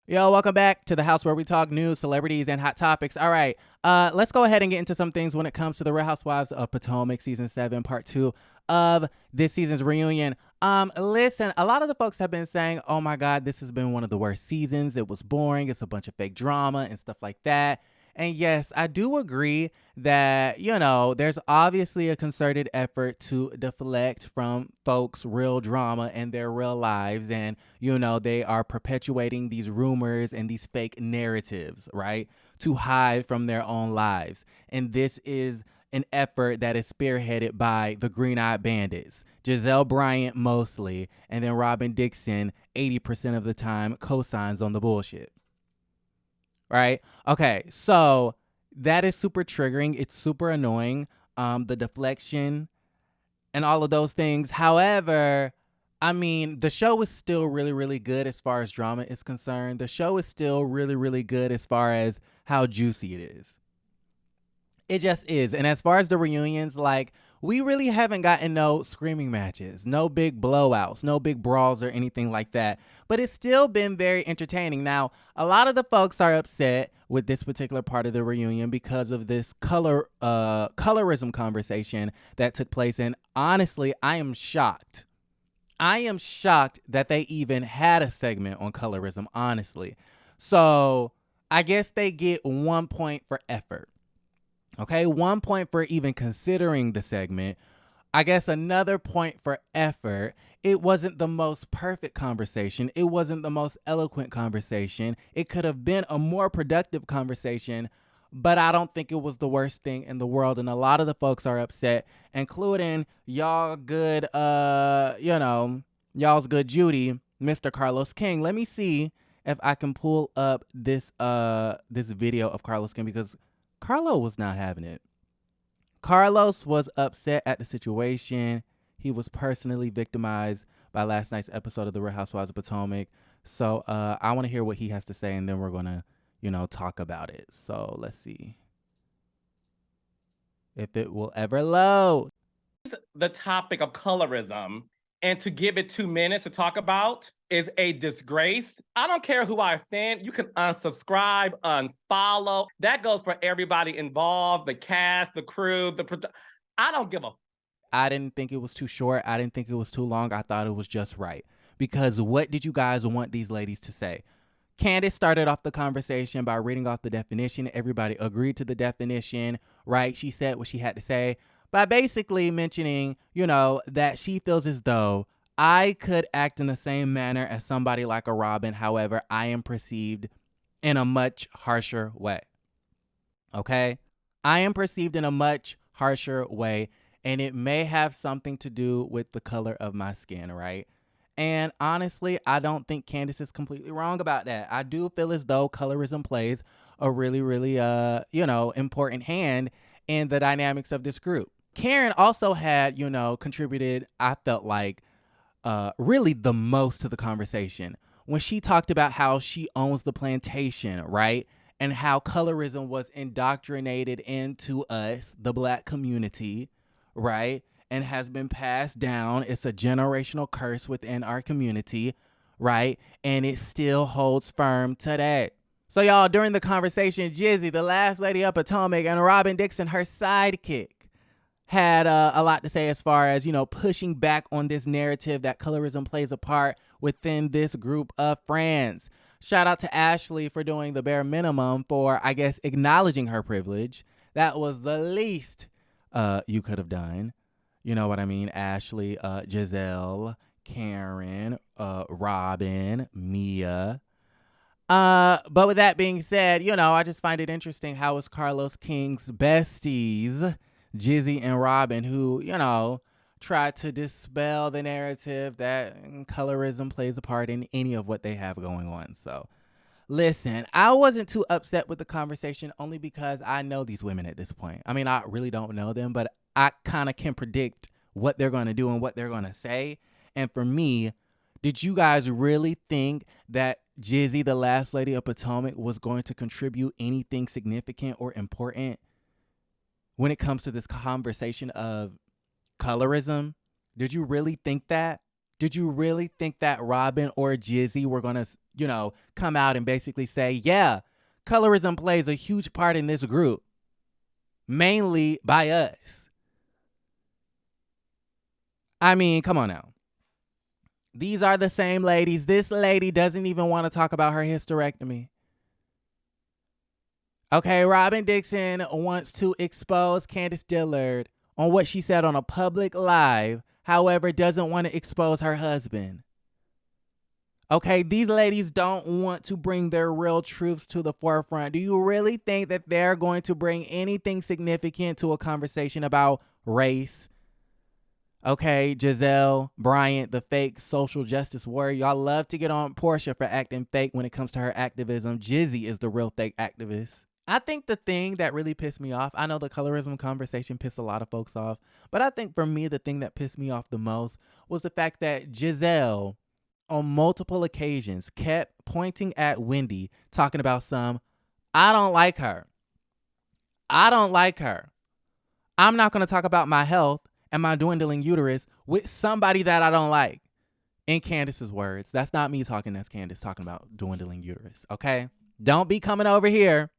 Yo, welcome back to the house where we talk news, celebrities, and hot topics. All right, let's go ahead and get into some things when it comes to the Real Housewives of Potomac season 7, part 2 of this season's reunion. Listen, a lot of the folks have been saying, oh my God, this has been one of the worst seasons. It was boring. It's a bunch of fake drama and stuff like that. And yes, I do agree that, there's obviously a concerted effort to deflect from folks' real drama and their real lives. And, they are perpetuating these rumors and these fake narratives, right? To hide from their own lives. And this is an effort that is spearheaded by the Green Eyed Bandits. Giselle Bryant mostly, and then Robin Dixon 80% of the time co-signs on the bullshit. Right? Okay, so that is super triggering. It's super annoying. The deflection and all of those things. However, I mean, the show is still really, really good as far as drama is concerned. The show is still really, really good as far as how juicy it is. It just is. And as far as the reunions, like, we really haven't gotten no screaming matches, no big blowouts, no big brawls or anything like that. But it's still been very entertaining. Now, a lot of the folks are upset with this particular part of the reunion because of this colorism conversation that took place. And honestly, I am shocked. I am shocked that they even had a segment on colorism, honestly. So I guess they get 1 point for effort. Okay, 1 point for even considering the segment. I guess another point for effort. It wasn't the most perfect conversation. It wasn't the most eloquent conversation. It could have been a more productive conversation, but I don't think it was the worst thing in the world. And a lot of the folks are upset, including y'all good, y'all's good Judy, Mr. Carlos King. Let me see if I can pull up this video of Carlos King, because Carlo was not having it. Carlos was upset at the situation. He was personally victimized by last night's episode of The Real Housewives of Potomac. So I want to hear what he has to say, and then we're going to, talk about it. So let's see if it will ever load. The topic of colorism, and to give it 2 minutes to talk about is a disgrace. I don't care who I offend. You can unsubscribe, unfollow. That goes for everybody involved, the cast, the crew, I don't give a. I didn't think it was too short. I didn't think it was too long. I thought it was just right. Because what did you guys want these ladies to say? Candace started off the conversation by reading off the definition. Everybody agreed to the definition, right? She said what she had to say by basically mentioning, that she feels as though I could act in the same manner as somebody like a Robin. However, I am perceived in a much harsher way. Okay? I am perceived in a much harsher way, and it may have something to do with the color of my skin, right? And honestly, I don't think Candace is completely wrong about that. I do feel as though colorism plays a really, really, important hand in the dynamics of this group. Karen also had, contributed, I felt like, really the most to the conversation when she talked about how she owns the plantation, right? And how colorism was indoctrinated into us, the Black community, right? And has been passed down. It's a generational curse within our community, right? And it still holds firm today. So y'all, during the conversation, Jizzy, the last lady of Potomac, and Robin Dixon, her sidekick, had a lot to say as far as, pushing back on this narrative that colorism plays a part within this group of friends. Shout out to Ashley for doing the bare minimum for, I guess, acknowledging her privilege. That was the least you could have done. You know what I mean? Ashley, Giselle, Karen, Robin, Mia. But with that being said, I just find it interesting how it's Carlos King's besties, Jizzy and Robin, who, try to dispel the narrative that colorism plays a part in any of what they have going on. So listen, I wasn't too upset with the conversation only because I know these women at this point. I mean, I really don't know them, but I kind of can predict what they're going to do and what they're going to say. And for me, did you guys really think that Jizzy, the last lady of Potomac, was going to contribute anything significant or important when it comes to this conversation of colorism? Did you really think that? Did you really think that Robin or Jizzy were going to, come out and basically say, yeah, colorism plays a huge part in this group, mainly by us. I mean, come on now. These are the same ladies. This lady doesn't even want to talk about her hysterectomy. Okay, Robin Dixon wants to expose Candace Dillard on what she said on a public live, however, doesn't want to expose her husband. Okay, these ladies don't want to bring their real truths to the forefront. Do you really think that they're going to bring anything significant to a conversation about race? Okay, Giselle Bryant, the fake social justice warrior. Y'all love to get on Portia for acting fake when it comes to her activism. Jizzy is the real fake activist. I think the thing that really pissed me off, I know the colorism conversation pissed a lot of folks off, but I think for me, the thing that pissed me off the most was the fact that Giselle, on multiple occasions, kept pointing at Wendy, talking about I don't like her. I don't like her. I'm not going to talk about my health and my dwindling uterus with somebody that I don't like. In Candace's words, that's not me talking, that's Candace talking about dwindling uterus, okay? Don't be coming over here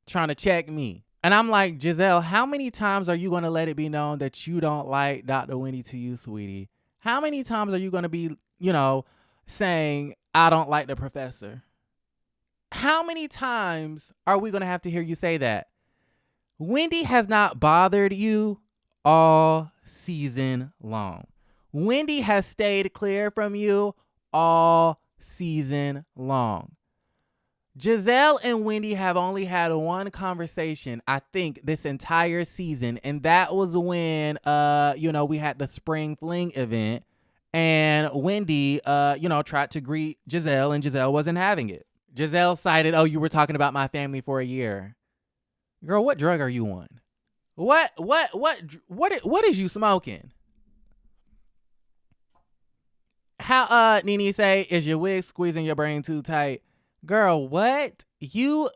trying to check me. And I'm like, Giselle, how many times are you going to let it be known that you don't like Dr. Wendy to you, sweetie? How many times are you going to be, saying, I don't like the professor? How many times are we going to have to hear you say that? Wendy has not bothered you all season long. Wendy has stayed clear from you all season long. Giselle and Wendy have only had one conversation, I think, this entire season, and that was when, we had the spring fling event, and Wendy, tried to greet Giselle, and Giselle wasn't having it. Giselle cited, oh, you were talking about my family for a year. Girl, what drug are you on? What is you smoking? How, Nene say, is your wig squeezing your brain too tight? Girl, what? You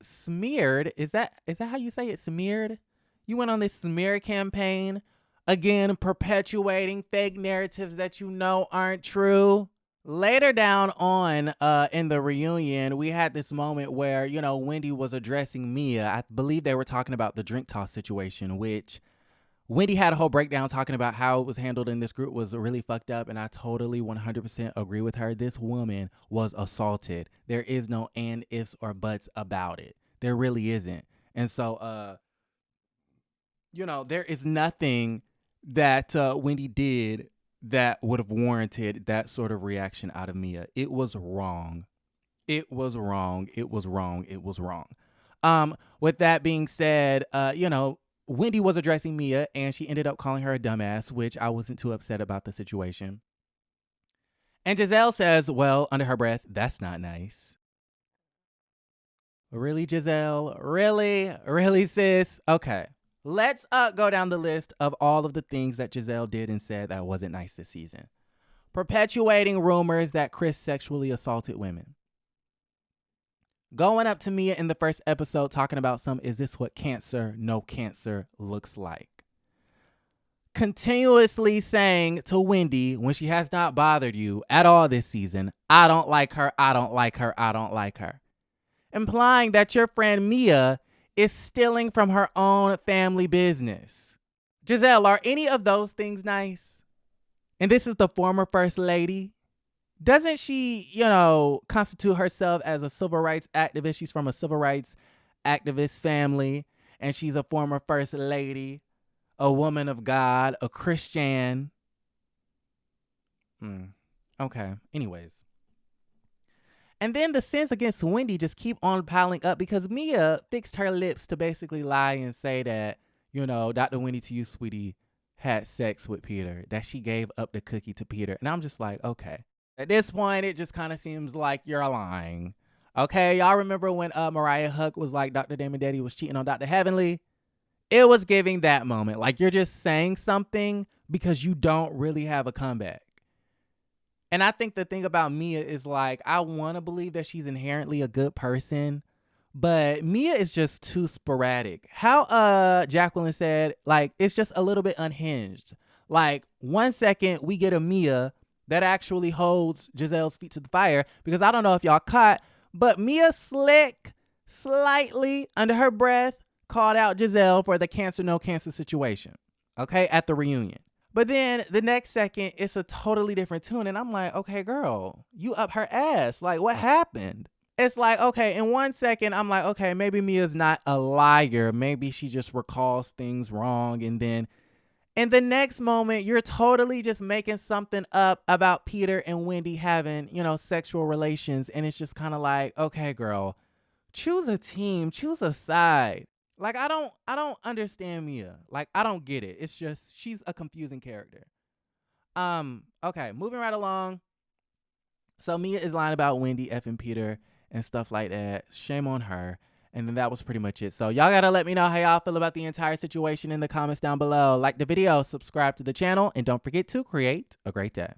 smeared? Is that how you say it? Smeared? You went on this smear campaign, again, perpetuating fake narratives that you know aren't true. Later down on in the reunion, we had this moment where, Wendy was addressing Mia. I believe they were talking about the drink toss situation, which Wendy had a whole breakdown talking about how it was handled in this group was really fucked up, and I totally 100% agree with her. This woman was assaulted. There is no and, ifs, or buts about it. There really isn't. And so, there is nothing that Wendy did that would have warranted that sort of reaction out of Mia. It was wrong. It was wrong. It was wrong. It was wrong. With that being said, Wendy was addressing Mia, and she ended up calling her a dumbass, which I wasn't too upset about the situation. And Giselle says, well, under her breath, that's not nice. Really, Giselle? Really? Really, sis? Okay. Let's go down the list of all of the things that Giselle did and said that wasn't nice this season. Perpetuating rumors that Chris sexually assaulted women. Going up to Mia in the first episode talking about is this what no cancer looks like? Continuously saying to Wendy, when she has not bothered you at all this season, I don't like her, I don't like her, I don't like her. Implying that your friend Mia is stealing from her own family business. Giselle, are any of those things nice? And this is the former first lady. Doesn't she, constitute herself as a civil rights activist? She's from a civil rights activist family, and she's a former first lady, a woman of God, a Christian. Okay. Anyways. And then the sins against Wendy just keep on piling up because Mia fixed her lips to basically lie and say that, Dr. Wendy to you, sweetie, had sex with Peter, that she gave up the cookie to Peter. And I'm just like, okay. At this point, it just kind of seems like you're lying. Okay, y'all remember when Mariah Huck was like Dr. Damon Daddy was cheating on Dr. Heavenly? It was giving that moment. Like, you're just saying something because you don't really have a comeback. And I think the thing about Mia is like, I want to believe that she's inherently a good person, but Mia is just too sporadic. How Jacqueline said, like, it's just a little bit unhinged. Like, 1 second we get a Mia that actually holds Giselle's feet to the fire, because I don't know if y'all caught, but Mia Slick slightly under her breath called out Giselle for the cancer, no cancer situation, okay, at the reunion. But then the next second, it's a totally different tune. And I'm like, okay, girl, you up her ass. Like, what happened? It's like, okay, in 1 second, I'm like, okay, maybe Mia's not a liar. Maybe she just recalls things wrong. And then in the next moment, you're totally just making something up about Peter and Wendy having, sexual relations. And it's just kind of like, okay, girl, choose a team, choose a side. Like, I don't understand Mia. Like, I don't get it. It's just, she's a confusing character. Okay, moving right along. So Mia is lying about Wendy effing Peter and stuff like that. Shame on her. And then that was pretty much it. So y'all gotta let me know how y'all feel about the entire situation in the comments down below. Like the video, subscribe to the channel, and don't forget to create a great day.